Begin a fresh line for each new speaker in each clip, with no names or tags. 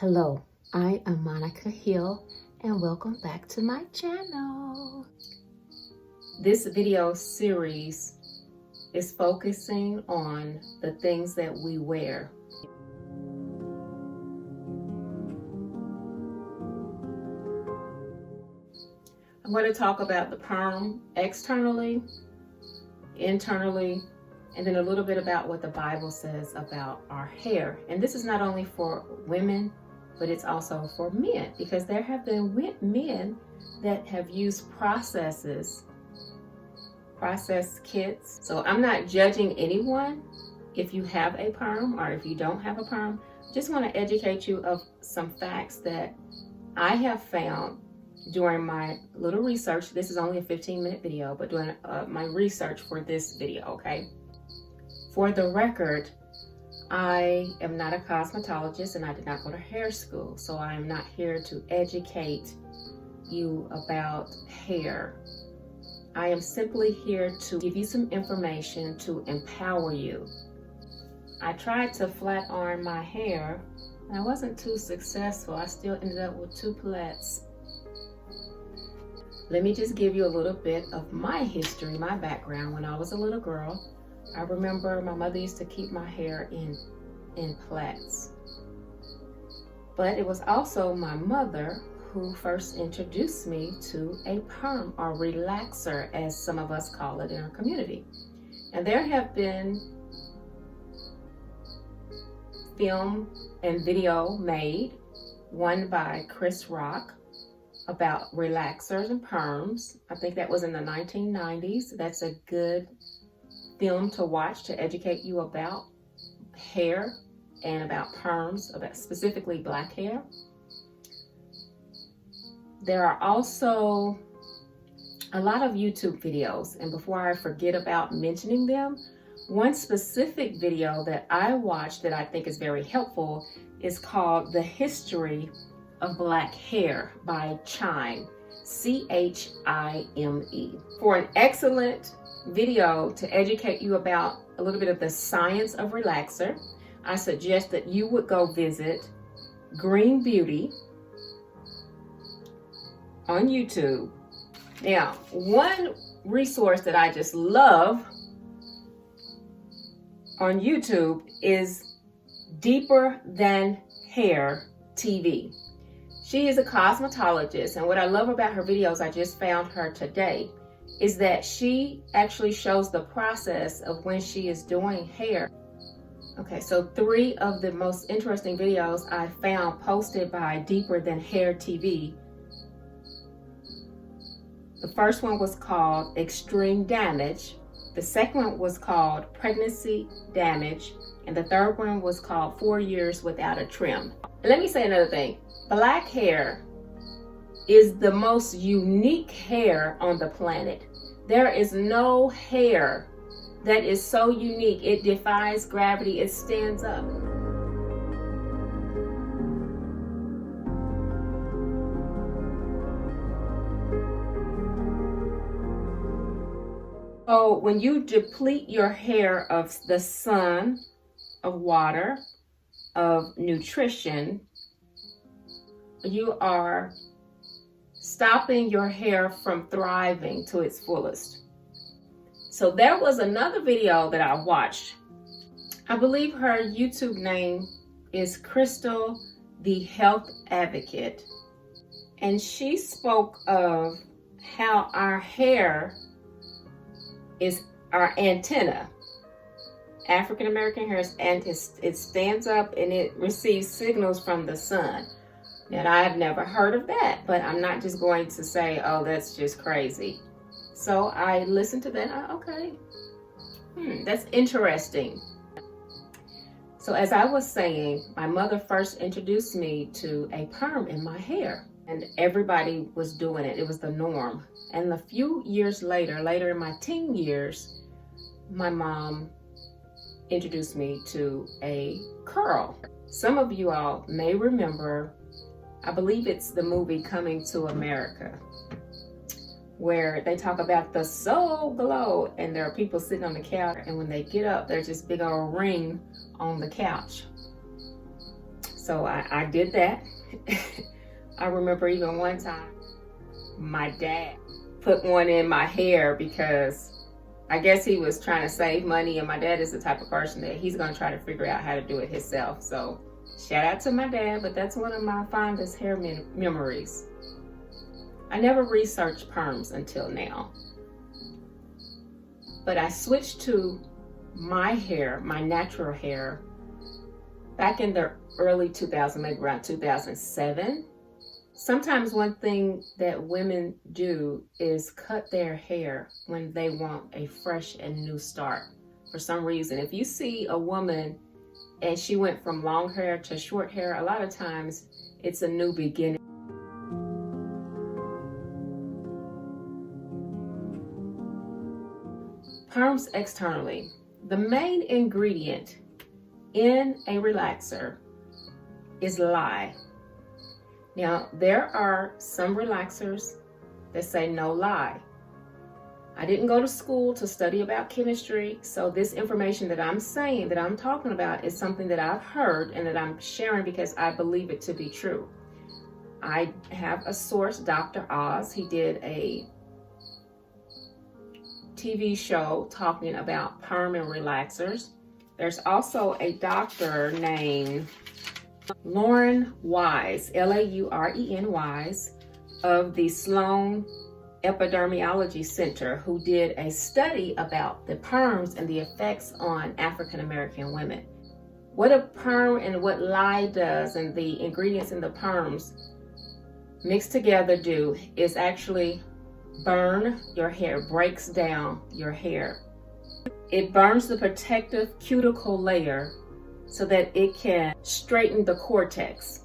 Hello, I am Monica Hill and welcome back to my channel. This video series is focusing on the things that we wear. I'm going to talk about the perm externally, internally, and then a little bit about what the Bible says about our hair. And this is not only for women, but it's also for men, because there have been men that have used process kits. So I'm not judging anyone if you have a perm or if you don't have a perm. Just want to educate you of some facts that I have found during my little research. This is only a 15-minute video, but doing my research for this video, okay? For the record, I am not a cosmetologist and I did not go to hair school, so I am not here to educate you about hair. I am simply here to give you some information to empower you. I tried to flat iron my hair and I wasn't too successful. I still ended up with 2 plaits. Let me just give you a little bit of my history, my background. When I was a little girl, I remember my mother used to keep my hair in plaits. But it was also my mother who first introduced me to a perm, or relaxer, as some of us call it in our community. And there have been film and video made, one by Chris Rock, about relaxers and perms. I think that was in the 1990s. That's a good film to watch to educate you about hair and about perms, about specifically black hair. There are also a lot of YouTube videos, and before I forget about mentioning them, one specific video that I watched that I think is very helpful is called The History of Black Hair by Chime, C-H-I-M-E. For an excellent video to educate you about a little bit of the science of relaxer, I suggest that you would go visit Green Beauty on YouTube. Now, one resource that I just love on YouTube is Deeper Than Hair TV. She is a cosmetologist, and what I love about her videos, I just found her today, is that she actually shows the process of when she is doing hair. Okay, so 3 of the most interesting videos I found posted by Deeper Than Hair TV. The first one was called Extreme Damage. The second one was called Pregnancy Damage. And the third one was called 4 Years Without a Trim. And let me say another thing. Black hair is the most unique hair on the planet. There is no hair that is so unique. It defies gravity. It stands up. So when you deplete your hair of the sun, of water, of nutrition, you are stopping your hair from thriving to its fullest. So there was another video that I watched. I believe her YouTube name is Crystal the Health Advocate. And she spoke of how our hair is our antenna. African American hair is, and it stands up and it receives signals from the sun. And I have never heard of that, but I'm not just going to say, oh, that's just crazy. So I listened to that. Okay, that's interesting. So as I was saying, my mother first introduced me to a perm in my hair, and everybody was doing it. It was the norm. And a few years later in my teen years, my mom introduced me to a curl. Some of you all may remember, I believe it's the movie Coming to America, where they talk about the soul glow, and there are people sitting on the couch, and when they get up, there's this big old ring on the couch. So I did that. I remember even one time my dad put one in my hair because I guess he was trying to save money, and my dad is the type of person that he's going to try to figure out how to do it himself. So shout out to my dad, but that's one of my fondest hair memories. I never researched perms until now, but I switched to my hair, my natural hair, back in the early 2000s, maybe around 2007. Sometimes one thing that women do is cut their hair when they want a fresh and new start. For some reason, if you see a woman and she went from long hair to short hair, a lot of times it's a new beginning. Perms externally. The main ingredient in a relaxer is lye. Now, there are some relaxers that say no lye. I didn't go to school to study about chemistry, so this information that I'm saying, that I'm talking about, is something that I've heard and that I'm sharing because I believe it to be true. I have a source, Dr. Oz. He did a TV show talking about perm and relaxers. There's also a doctor named Lauren Wise, Lauren Wise, of the Sloan Epidermology Center, who did a study about the perms and the effects on African American women. What a perm and what lye does, and the ingredients in the perms mixed together do, is actually burn your hair, breaks down your hair. It burns the protective cuticle layer so that it can straighten the cortex.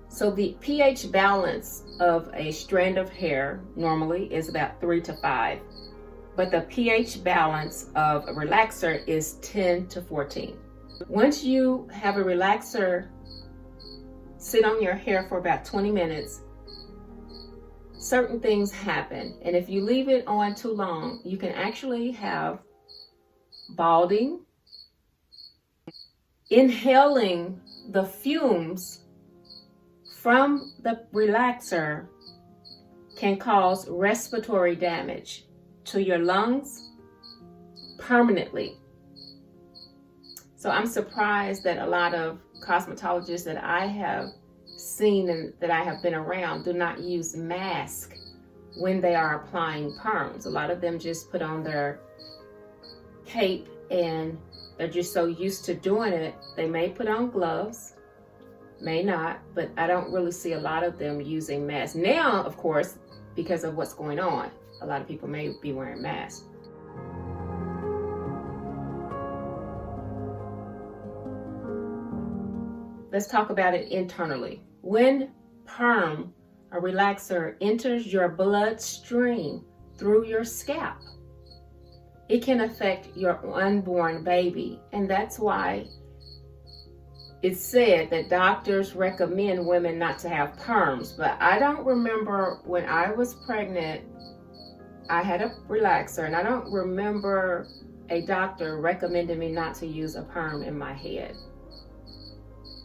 So the pH balance of a strand of hair normally is about 3 to 5, but the pH balance of a relaxer is 10 to 14. Once you have a relaxer sit on your hair for about 20 minutes, certain things happen. And if you leave it on too long, you can actually have balding. Inhaling the fumes from the relaxer can cause respiratory damage to your lungs permanently. So I'm surprised that a lot of cosmetologists that I have seen and that I have been around do not use masks when they are applying perms. A lot of them just put on their cape and they're just so used to doing it. They may put on gloves, may not, but I don't really see a lot of them using masks. Now, of course, because of what's going on, a lot of people may be wearing masks. Let's talk about it internally. When perm, a relaxer, enters your bloodstream through your scalp, it can affect your unborn baby. And that's why it's said that doctors recommend women not to have perms. But I don't remember when I was pregnant, I had a relaxer, and I don't remember a doctor recommending me not to use a perm in my head.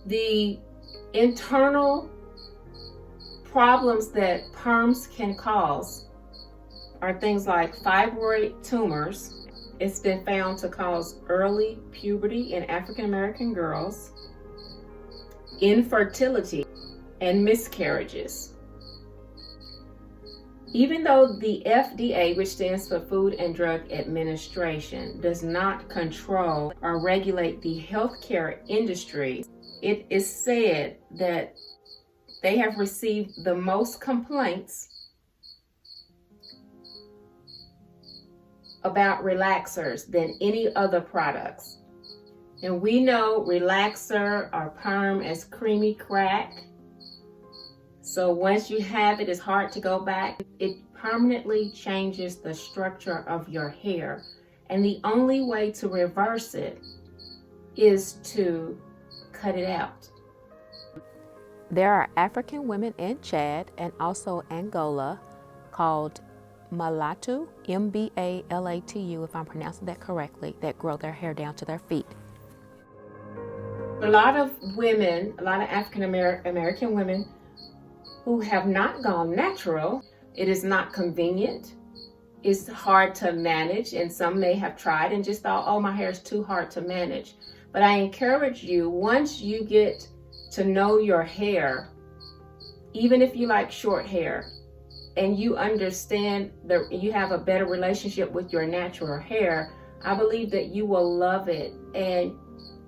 The internal problems that perms can cause are things like fibroid tumors. It's been found to cause early puberty in African American girls, infertility, and miscarriages. Even though the FDA, which stands for Food and Drug Administration, does not control or regulate the healthcare industry, it is said that they have received the most complaints about relaxers than any other products. And we know relaxer or perm as creamy crack. So once you have it, it's hard to go back. It permanently changes the structure of your hair. And the only way to reverse it is to cut it out. There are African women in Chad and also Angola called Malatu, M-B-A-L-A-T-U, if I'm pronouncing that correctly, that grow their hair down to their feet. A lot of women, a lot of African American women who have not gone natural, it is not convenient. It's hard to manage, and some may have tried and just thought, oh, my hair is too hard to manage. But I encourage you, once you get to know your hair, even if you like short hair, and you understand that you have a better relationship with your natural hair, I believe that you will love it. And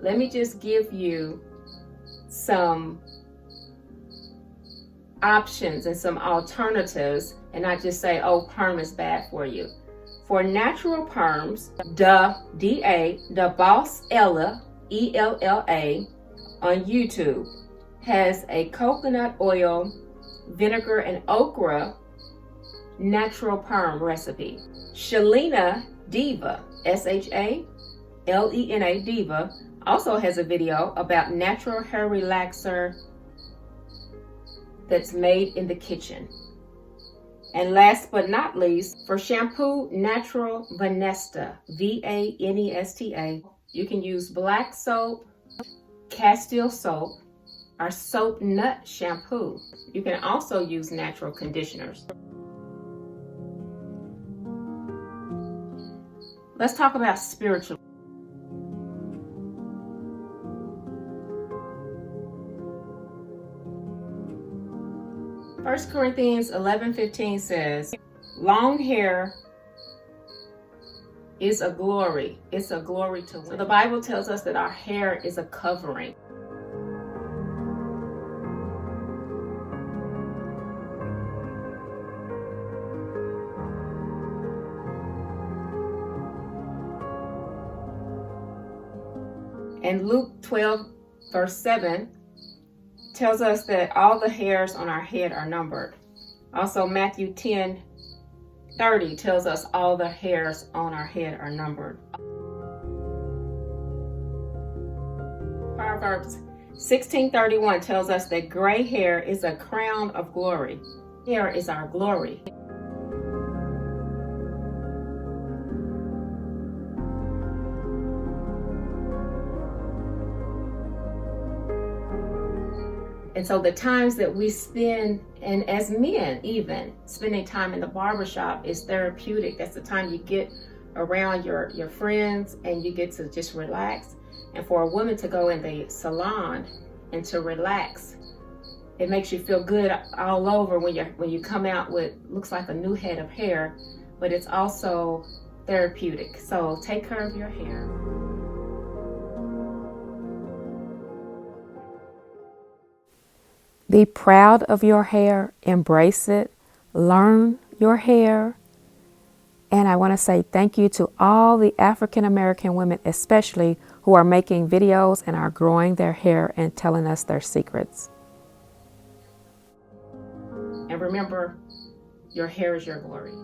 let me just give you some options and some alternatives, and not just say, oh, perm is bad for you. For natural perms, the Boss Ella, ELLA, on YouTube has a coconut oil, vinegar, and okra natural perm recipe. Shalena Diva, SHALENA Diva, also has a video about natural hair relaxer that's made in the kitchen. And last but not least, for shampoo, Natural Vanesta, VANESTA. You can use black soap, Castile soap, or soap nut shampoo. You can also use natural conditioners. Let's talk about spiritual. 1 Corinthians 11:15 says, long hair is a glory. It's a glory to women. So the Bible tells us that our hair is a covering. And Luke 12, verse 7 tells us that all the hairs on our head are numbered. Also, Matthew 10:30 tells us all the hairs on our head are numbered. Proverbs 16:31 tells us that gray hair is a crown of glory. Hair is our glory. And so the times that we spend, and as men even, spending time in the barbershop is therapeutic. That's the time you get around your friends and you get to just relax. And for a woman to go in the salon and to relax, it makes you feel good all over when you come out with, looks like a new head of hair, but it's also therapeutic. So take care of your hair. Be proud of your hair, embrace it, learn your hair. And I want to say thank you to all the African American women, especially who are making videos and are growing their hair and telling us their secrets. And remember, your hair is your glory.